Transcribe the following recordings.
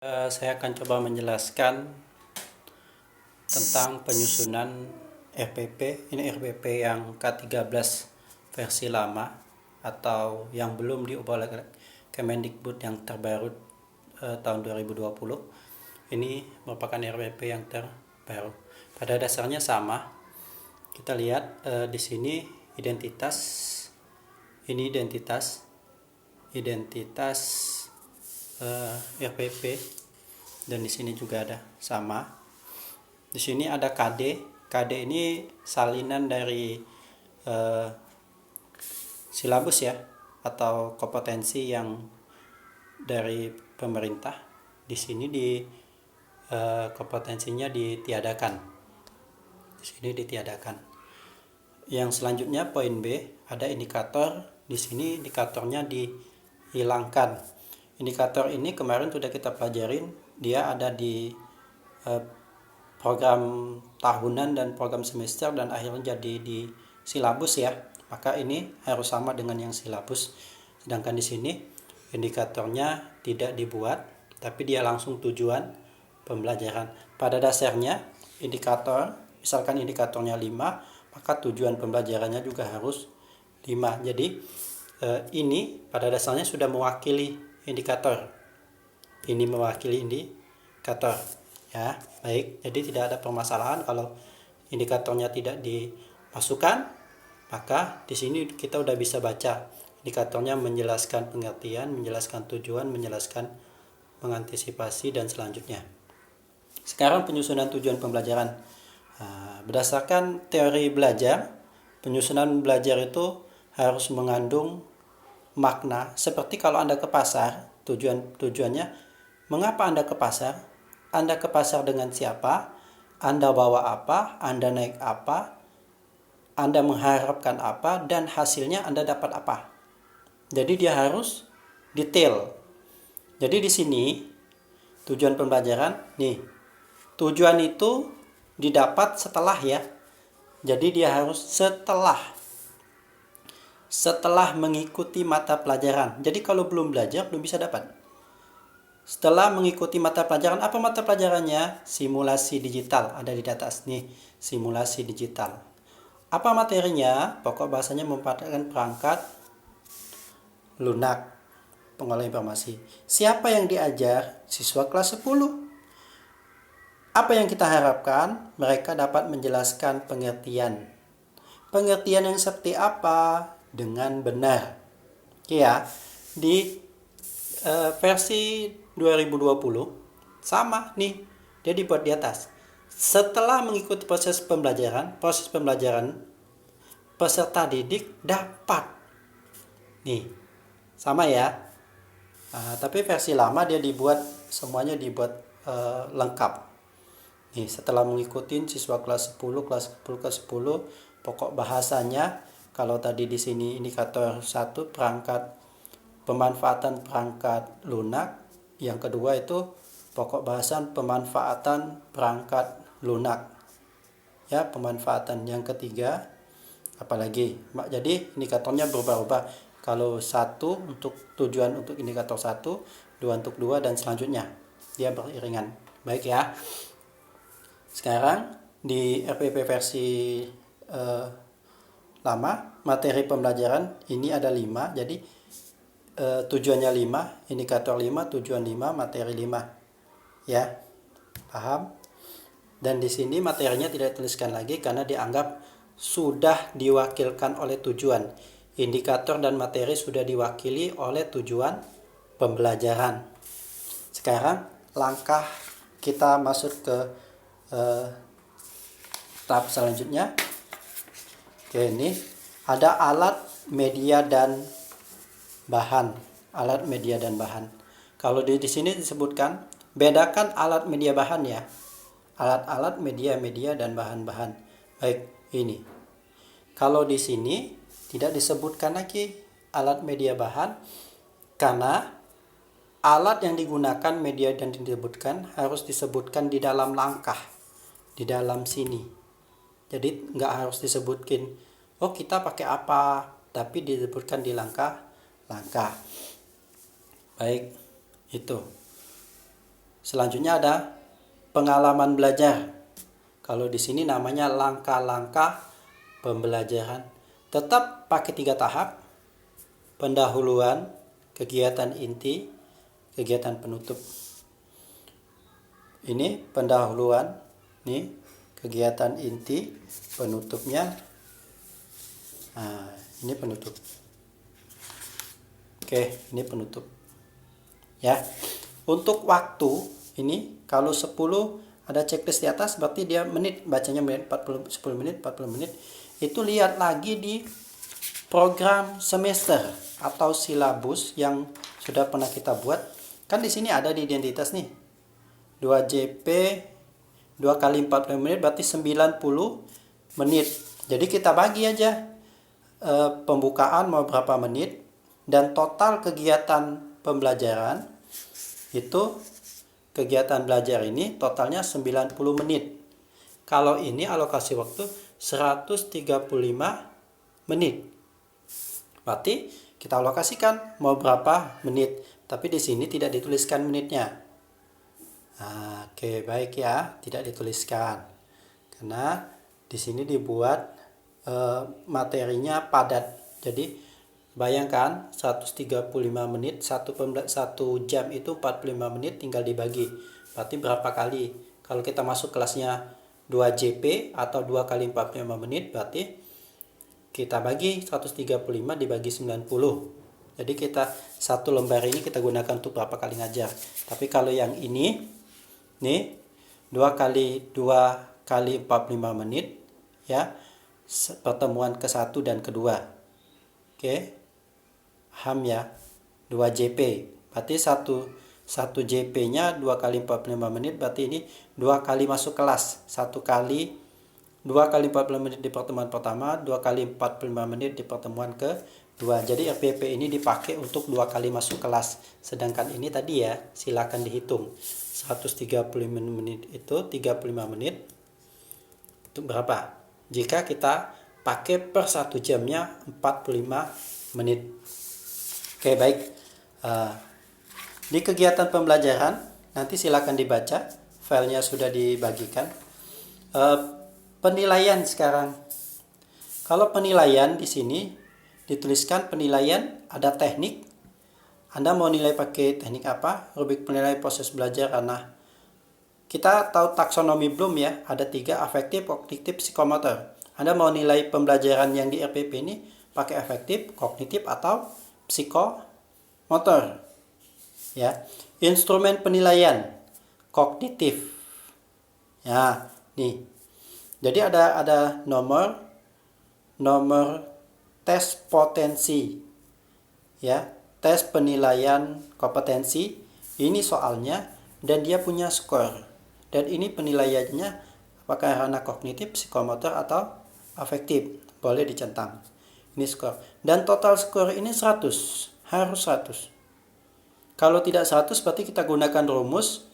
Saya akan coba menjelaskan tentang penyusunan RPP. Ini RPP yang K13 versi lama atau yang belum diubah oleh Kemendikbud yang terbaru tahun 2020. Ini merupakan RPP yang terbaru. Pada dasarnya sama. Kita lihat di sini identitas. Ini identitas RPP, dan di sini juga ada sama. Di sini ada KD. KD ini salinan dari silabus ya, atau kompetensi yang dari pemerintah. Di sini kompetensinya ditiadakan. Di sini ditiadakan. Yang selanjutnya poin B, ada indikator. Di sini indikatornya dihilangkan. Indikator ini kemarin sudah kita pelajarin, dia ada di program tahunan dan program semester, dan akhirnya jadi di silabus ya. Maka ini harus sama dengan yang silabus. Sedangkan di sini indikatornya tidak dibuat, tapi dia langsung tujuan pembelajaran. Pada dasarnya indikator, misalkan indikatornya 5, maka tujuan pembelajarannya juga harus 5. Jadi ini pada dasarnya sudah mewakili indikator. Ini mewakili indikator ya. Baik, jadi tidak ada permasalahan kalau indikatornya tidak dimasukkan, maka di sini kita udah bisa baca indikatornya, menjelaskan pengertian, menjelaskan tujuan, menjelaskan mengantisipasi, dan selanjutnya. Sekarang penyusunan tujuan pembelajaran. Berdasarkan teori belajar, penyusunan belajar itu harus mengandung makna. Seperti kalau Anda ke pasar, tujuannya mengapa Anda ke pasar? Anda ke pasar dengan siapa? Anda bawa apa? Anda naik apa? Anda mengharapkan apa? Dan hasilnya Anda dapat apa? Jadi dia harus detail. Jadi di sini tujuan pembelajaran, nih, tujuan itu didapat setelah ya. Jadi dia harus setelah mengikuti mata pelajaran. Jadi kalau belum belajar belum bisa dapat. Setelah mengikuti mata pelajaran, apa mata pelajarannya? Simulasi digital, ada di atas nih, simulasi digital. Apa materinya? Pokok bahasanya memanfaatkan perangkat lunak, pengolah informasi. Siapa yang diajar? Siswa kelas 10. Apa yang kita harapkan? Mereka dapat menjelaskan pengertian. Pengertian yang seperti apa? Dengan benar. Ya, di versi 2020 sama nih, dia dibuat di atas. Setelah mengikuti proses pembelajaran, peserta didik dapat. Nih, sama ya. Tapi versi lama dia dibuat semuanya dibuat lengkap. Nih, setelah mengikuti siswa kelas 10, kelas 10, pokok bahasanya, kalau tadi di sini indikator 1 perangkat pemanfaatan perangkat lunak, yang kedua itu pokok bahasan pemanfaatan perangkat lunak. Ya, pemanfaatan. Yang ketiga apalagi? Jadi indikatornya berubah-ubah. Kalau 1 untuk tujuan untuk indikator 1, 2 untuk 2, dan selanjutnya. Dia beriringan. Baik ya. Sekarang di RPP versi lama, materi pembelajaran ini ada 5. Jadi tujuannya 5, indikator 5, tujuan 5, materi 5. Ya. Paham? Dan di sini materinya tidak dituliskan lagi karena dianggap sudah diwakilkan oleh tujuan. Indikator dan materi sudah diwakili oleh tujuan pembelajaran. Sekarang langkah kita masuk ke tahap selanjutnya. Oke, ini ada alat, media, dan bahan. Alat, media, dan bahan. Kalau di sini disebutkan, bedakan alat, media, bahan ya. Alat-alat, media, dan bahan-bahan. Baik, ini. Kalau di sini tidak disebutkan lagi alat, media, bahan, karena alat yang digunakan, media, dan disebutkan harus disebutkan di dalam langkah, di dalam sini. Jadi nggak harus disebutkin, oh kita pakai apa, tapi disebutkan di langkah. Baik, itu. Selanjutnya ada pengalaman belajar. Kalau di sini namanya langkah-langkah pembelajaran. Tetap pakai 3 tahap. Pendahuluan, kegiatan inti, kegiatan penutup. Ini pendahuluan, nih kegiatan inti, penutupnya. Nah, ini penutup. Oke, ini penutup. Ya. Untuk waktu ini kalau 10 ada checklist di atas berarti dia menit, bacanya menit 40 10 menit, 40 menit. Itu lihat lagi di program semester atau silabus yang sudah pernah kita buat. Kan di sini ada di identitas nih. 2JP 2 kali 40 menit berarti 90 menit. Jadi kita bagi aja pembukaan mau berapa menit dan total kegiatan pembelajaran itu, kegiatan belajar ini totalnya 90 menit. Kalau ini alokasi waktu 135 menit. Berarti kita alokasikan mau berapa menit, tapi di sini tidak dituliskan menitnya. Nah, oke, baik ya, tidak dituliskan. Karena di sini dibuat materinya padat. Jadi bayangkan 135 menit, 1 jam itu 45 menit tinggal dibagi. Berarti berapa kali? Kalau kita masuk kelasnya 2JP atau 2 kali 45 menit, berarti kita bagi 135 dibagi 90. Jadi kita satu lembar ini kita gunakan untuk berapa kali ngajar. Tapi kalau yang ini nih 2 kali 45 menit ya, pertemuan ke-1 dan kedua. Oke. Paham ya? 2JP. Berarti 1 JP-nya 2 kali 45 menit, berarti ini 2 kali masuk kelas. 2 kali 45 menit di pertemuan pertama, 2 kali 45 menit di pertemuan kedua. Jadi RPP ini dipakai untuk 2 kali masuk kelas. Sedangkan ini tadi ya, silakan dihitung. 135 menit itu 35 menit. Itu berapa? Jika kita pakai per 1 jamnya 45 menit. Oke, baik. Di kegiatan pembelajaran nanti silakan dibaca. Filenya sudah dibagikan. Penilaian sekarang. Kalau penilaian di sini dituliskan penilaian, ada teknik. Anda mau nilai pakai teknik apa? Rubrik penilaian proses belajar. Karena kita tahu taksonomi belum ya? Ada 3, afektif, kognitif, psikomotor. Anda mau nilai pembelajaran yang di RPP ini pakai afektif, kognitif, atau psikomotor. Ya, instrumen penilaian kognitif. Ya, nih. Jadi ada nomor tes potensi. Ya, tes penilaian kompetensi. Ini soalnya dan dia punya skor. Dan ini penilaiannya apakah karena kognitif, psikomotor atau afektif. Boleh dicentang. Ini skor. Dan total skor ini 100. Harus 100. Kalau tidak 100 berarti kita gunakan rumus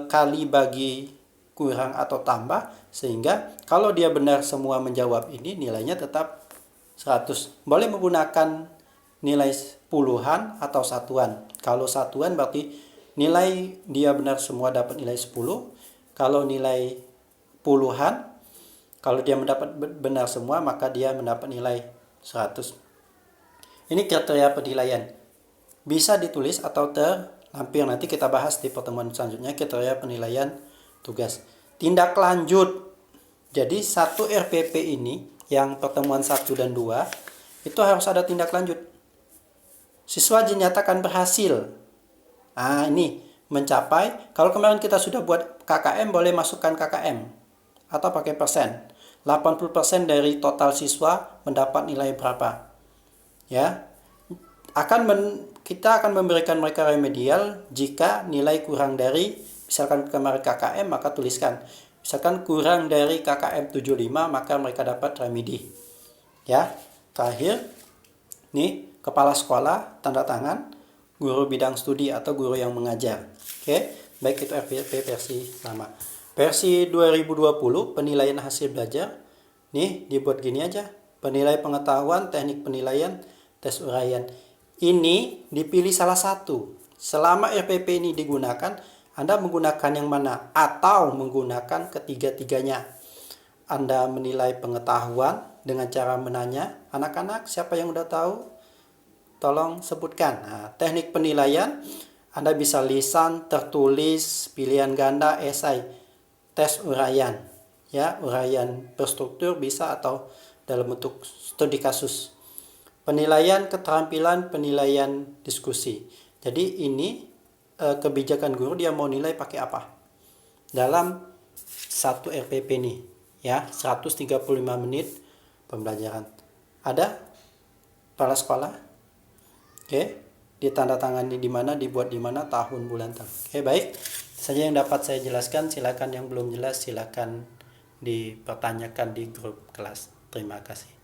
kali bagi kurang atau tambah, sehingga kalau dia benar semua menjawab ini nilainya tetap 100. Boleh menggunakan nilai puluhan atau satuan. Kalau satuan berarti nilai dia benar semua dapat nilai 10. Kalau nilai puluhan, kalau dia mendapat benar semua maka dia mendapat nilai 100. Ini kriteria penilaian. Bisa ditulis atau terlampir, nanti kita bahas di pertemuan selanjutnya kriteria penilaian tugas. Tindak lanjut. Jadi 1 RPP ini yang pertemuan 1 dan 2 itu harus ada tindak lanjut. Siswa dinyatakan berhasil. Nah, ini mencapai, kalau kemarin kita sudah buat KKM, boleh masukkan KKM atau pakai persen. 80% dari total siswa mendapat nilai berapa. Ya. Kita akan memberikan mereka remedial jika nilai kurang dari, misalkan kemarin KKM, maka tuliskan. Misalkan kurang dari KKM 75, maka mereka dapat remedi. Ya, terakhir, nih, kepala sekolah, tanda tangan, guru bidang studi atau guru yang mengajar. Oke, baik itu RPP versi lama. Versi 2020, penilaian hasil belajar, nih, dibuat gini aja. Penilai pengetahuan, teknik penilaian, tes uraian. Ini dipilih salah satu. Selama RPP ini digunakan, Anda menggunakan yang mana? Atau menggunakan ketiga-tiganya? Anda menilai pengetahuan dengan cara menanya. Anak-anak, siapa yang udah tahu? Tolong sebutkan. Nah, teknik penilaian, Anda bisa lisan, tertulis, pilihan ganda, esai, tes uraian. Ya, uraian berstruktur bisa atau dalam bentuk studi kasus. Penilaian keterampilan, penilaian diskusi. Jadi ini kebijakan guru dia mau nilai pakai apa? Dalam satu RPP nih, ya, 135 menit pembelajaran. Ada kepala sekolah? Oke, ditandatangani di mana, dibuat di mana, tahun, bulan, tahun. Oke, baik. Saja yang dapat saya jelaskan, silakan yang belum jelas silakan dipertanyakan di grup kelas. Terima kasih.